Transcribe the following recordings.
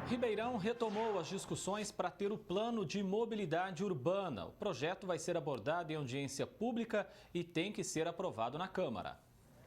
Ribeirão retomou as discussões para ter o plano de mobilidade urbana. O projeto vai ser abordado em audiência pública e tem que ser aprovado na Câmara.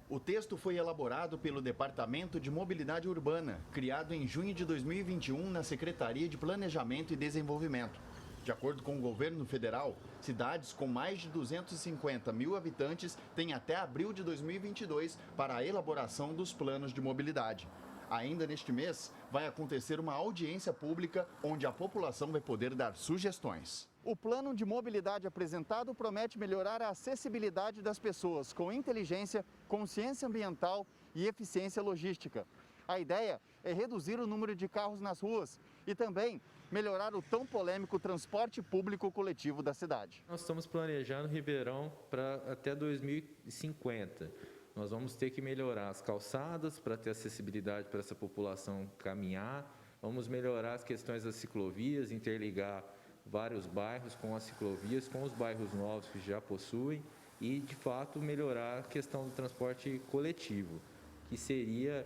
O texto foi elaborado pelo Departamento de Mobilidade Urbana, criado em junho de 2021 na Secretaria de Planejamento e Desenvolvimento. De acordo com o governo federal, cidades com mais de 250 mil habitantes têm até abril de 2022 para a elaboração dos planos de mobilidade. Ainda neste mês, vai acontecer uma audiência pública onde a população vai poder dar sugestões. O plano de mobilidade apresentado promete melhorar a acessibilidade das pessoas com inteligência, consciência ambiental e eficiência logística. A ideia é reduzir o número de carros nas ruas e também melhorar o tão polêmico transporte público coletivo da cidade. Nós estamos planejando Ribeirão para até 2050. Nós vamos ter que melhorar as calçadas para ter acessibilidade para essa população caminhar. Vamos melhorar as questões das ciclovias, interligar vários bairros com as ciclovias, com os bairros novos que já possuem e, de fato, melhorar a questão do transporte coletivo, que seria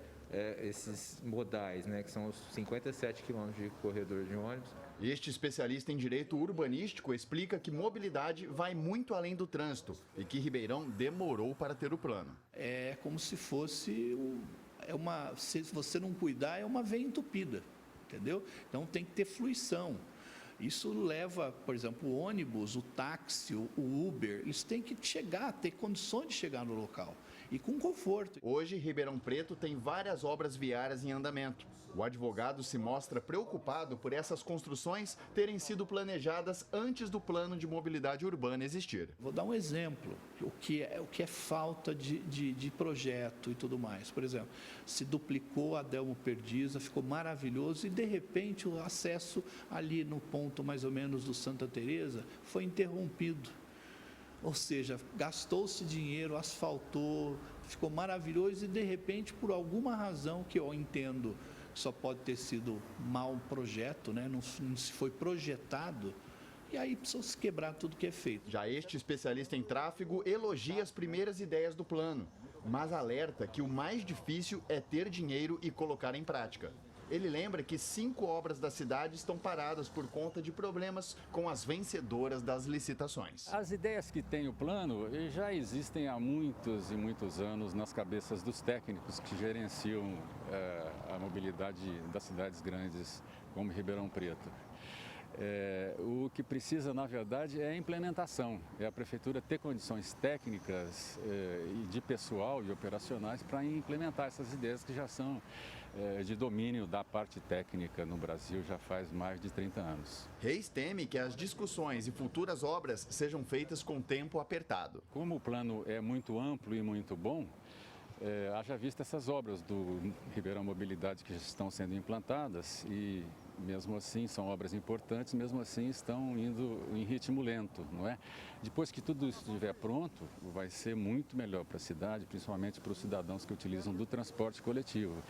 esses modais, né, que são os 57 quilômetros de corredor de ônibus. Este especialista em direito urbanístico explica que mobilidade vai muito além do trânsito e que Ribeirão demorou para ter o plano. É como se fosse se você não cuidar, é uma veia entupida, entendeu? Então tem que ter fluição. Isso leva, por exemplo, o ônibus, o táxi, o Uber, eles têm que ter condições de chegar no local e com conforto. Hoje, Ribeirão Preto tem várias obras viárias em andamento. O advogado se mostra preocupado por essas construções terem sido planejadas antes do plano de mobilidade urbana existir. Vou dar um exemplo, o que é falta de projeto e tudo mais. Por exemplo, se duplicou a Adelmo Perdiza, ficou maravilhoso e, de repente, o acesso ali no ponto mais ou menos do Santa Teresa foi interrompido. Ou seja, gastou-se dinheiro, asfaltou, ficou maravilhoso e, de repente, por alguma razão que eu entendo, só pode ter sido mau projeto, né? Não se foi projetado, e aí precisa se quebrar tudo que é feito. Já este especialista em tráfego elogia as primeiras ideias do plano, mas alerta que o mais difícil é ter dinheiro e colocar em prática. Ele lembra que 5 obras da cidade estão paradas por conta de problemas com as vencedoras das licitações. As ideias que tem o plano já existem há muitos e muitos anos nas cabeças dos técnicos que gerenciam a mobilidade das cidades grandes, como Ribeirão Preto. O que precisa, na verdade, é a implementação. É a prefeitura ter condições técnicas e de pessoal e operacionais para implementar essas ideias que já são de domínio da parte técnica no Brasil já faz mais de 30 anos. Reis teme que as discussões e futuras obras sejam feitas com tempo apertado. Como o plano é muito amplo e muito bom, haja vista essas obras do Ribeirão Mobilidade que já estão sendo implantadas e, mesmo assim, são obras importantes, mesmo assim estão indo em ritmo lento, não é? Depois que tudo isso estiver pronto, vai ser muito melhor para a cidade, principalmente para os cidadãos que utilizam do transporte coletivo.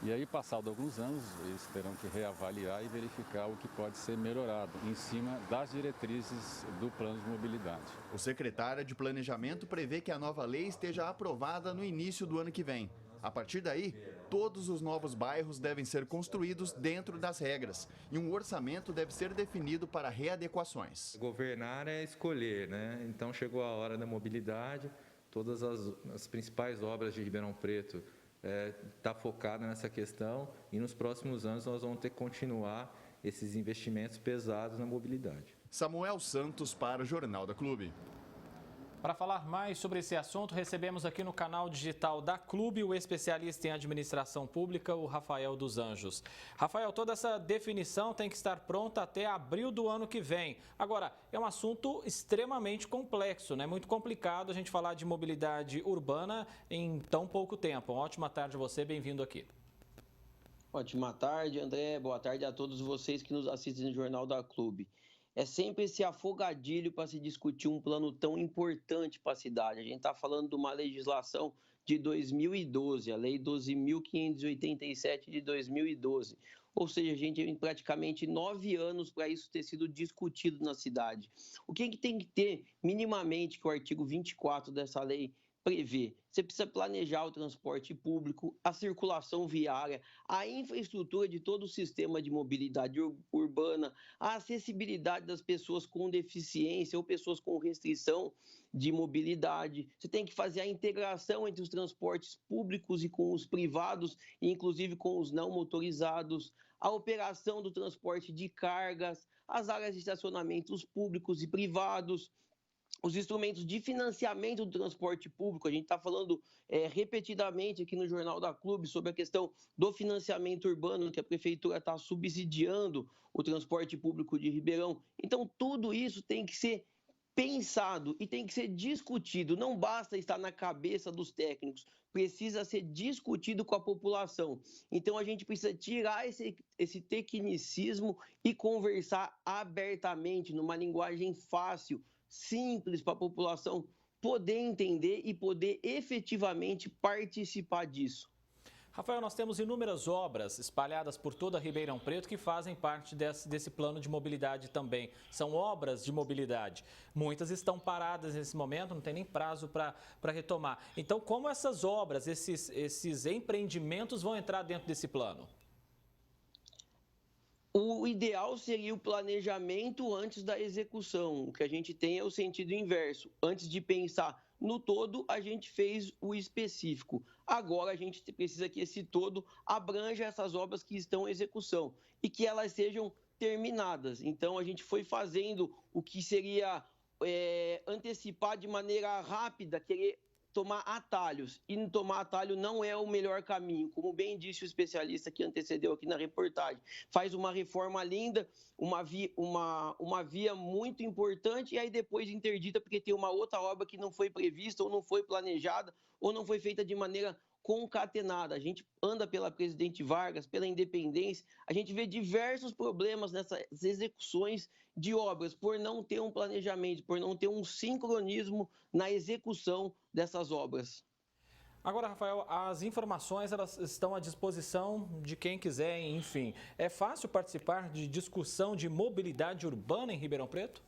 E aí, passado alguns anos, eles terão que reavaliar e verificar o que pode ser melhorado em cima das diretrizes do plano de mobilidade. O secretário de Planejamento prevê que a nova lei esteja aprovada no início do ano que vem. A partir daí, todos os novos bairros devem ser construídos dentro das regras e um orçamento deve ser definido para readequações. Governar é escolher, né? Então chegou a hora da mobilidade, todas as principais obras de Ribeirão Preto está focada nessa questão e nos próximos anos nós vamos ter que continuar esses investimentos pesados na mobilidade. Samuel Santos para o Jornal da Clube. Para falar mais sobre esse assunto, recebemos aqui no canal digital da Clube o especialista em administração pública, o Rafael dos Anjos. Rafael, toda essa definição tem que estar pronta até abril do ano que vem. Agora, é um assunto extremamente complexo, né? Muito complicado a gente falar de mobilidade urbana em tão pouco tempo. Uma ótima tarde a você, bem-vindo aqui. Ótima tarde, André. Boa tarde a todos vocês que nos assistem no Jornal da Clube. É sempre esse afogadilho para se discutir um plano tão importante para a cidade. A gente está falando de uma legislação de 2012, a Lei 12.587 de 2012. Ou seja, a gente tem praticamente 9 anos para isso ter sido discutido na cidade. O que tem que ter minimamente que o artigo 24 dessa lei prevê? Você precisa planejar o transporte público, a circulação viária, a infraestrutura de todo o sistema de mobilidade urbana, a acessibilidade das pessoas com deficiência ou pessoas com restrição de mobilidade. Você tem que fazer a integração entre os transportes públicos e com os privados, e inclusive com os não motorizados, a operação do transporte de cargas, as áreas de estacionamentos públicos e privados, os instrumentos de financiamento do transporte público. A gente está falando repetidamente aqui no Jornal da Clube sobre a questão do financiamento urbano, que a prefeitura está subsidiando o transporte público de Ribeirão. Então, tudo isso tem que ser pensado e tem que ser discutido. Não basta estar na cabeça dos técnicos, precisa ser discutido com a população. Então, a gente precisa tirar esse tecnicismo e conversar abertamente, numa linguagem fácil, simples, para a população poder entender e poder efetivamente participar disso. Rafael, nós temos inúmeras obras espalhadas por toda Ribeirão Preto que fazem parte desse plano de mobilidade também. São obras de mobilidade. Muitas estão paradas nesse momento, não tem nem prazo para retomar. Então, como essas obras, esses empreendimentos vão entrar dentro desse plano? O ideal seria o planejamento antes da execução. O que a gente tem é o sentido inverso. Antes de pensar no todo, a gente fez o específico. Agora a gente precisa que esse todo abranja essas obras que estão em execução e que elas sejam terminadas. Então a gente foi fazendo o que seria antecipar de maneira rápida, querer tomar atalhos, e tomar atalho não é o melhor caminho, como bem disse o especialista que antecedeu aqui na reportagem. Faz uma reforma linda, uma via muito importante, e aí depois interdita porque tem uma outra obra que não foi prevista, ou não foi planejada, ou não foi feita de maneira concatenada. A gente anda pela Presidente Vargas, pela Independência, a gente vê diversos problemas nessas execuções de obras, por não ter um planejamento, por não ter um sincronismo na execução dessas obras. Agora, Rafael, as informações elas estão à disposição de quem quiser, enfim. É fácil participar de discussão de mobilidade urbana em Ribeirão Preto?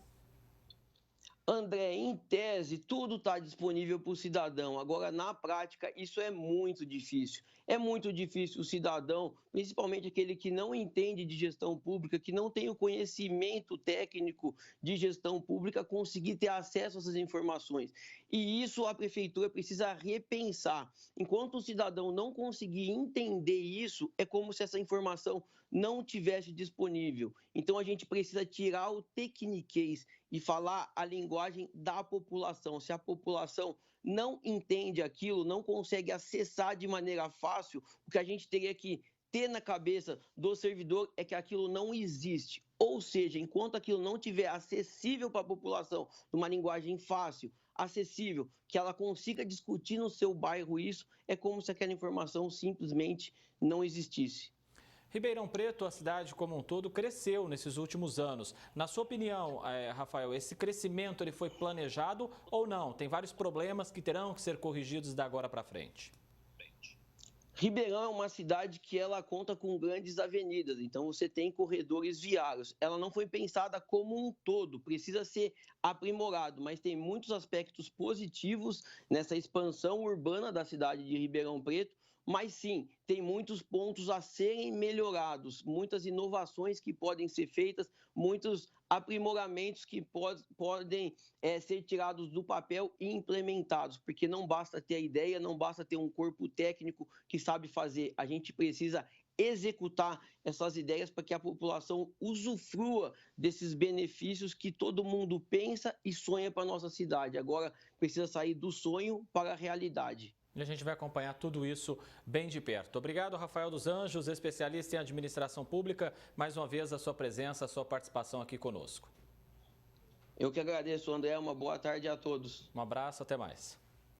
André, em tese, tudo está disponível para o cidadão. Agora, na prática, isso é muito difícil. É muito difícil o cidadão, principalmente aquele que não entende de gestão pública, que não tem o conhecimento técnico de gestão pública, conseguir ter acesso a essas informações. E isso a prefeitura precisa repensar. Enquanto o cidadão não conseguir entender isso, é como se essa informação não tivesse disponível. Então, a gente precisa tirar o tecniquez e falar a linguagem da população. Se a população não entende aquilo, não consegue acessar de maneira fácil, o que a gente teria que ter na cabeça do servidor é que aquilo não existe. Ou seja, enquanto aquilo não estiver acessível para a população, numa linguagem fácil, acessível, que ela consiga discutir no seu bairro isso, é como se aquela informação simplesmente não existisse. Ribeirão Preto, a cidade como um todo, cresceu nesses últimos anos. Na sua opinião, Rafael, esse crescimento ele foi planejado ou não? Tem vários problemas que terão que ser corrigidos da agora para frente. Ribeirão é uma cidade que ela conta com grandes avenidas, então você tem corredores viários. Ela não foi pensada como um todo, precisa ser aprimorado, mas tem muitos aspectos positivos nessa expansão urbana da cidade de Ribeirão Preto. Mas sim, tem muitos pontos a serem melhorados, muitas inovações que podem ser feitas, muitos aprimoramentos que podem ser tirados do papel e implementados, porque não basta ter a ideia, não basta ter um corpo técnico que sabe fazer, a gente precisa executar essas ideias para que a população usufrua desses benefícios que todo mundo pensa e sonha para a nossa cidade. Agora precisa sair do sonho para a realidade. E a gente vai acompanhar tudo isso bem de perto. Obrigado, Rafael dos Anjos, especialista em administração pública, mais uma vez a sua presença, a sua participação aqui conosco. Eu que agradeço, André. Uma boa tarde a todos. Um abraço, até mais.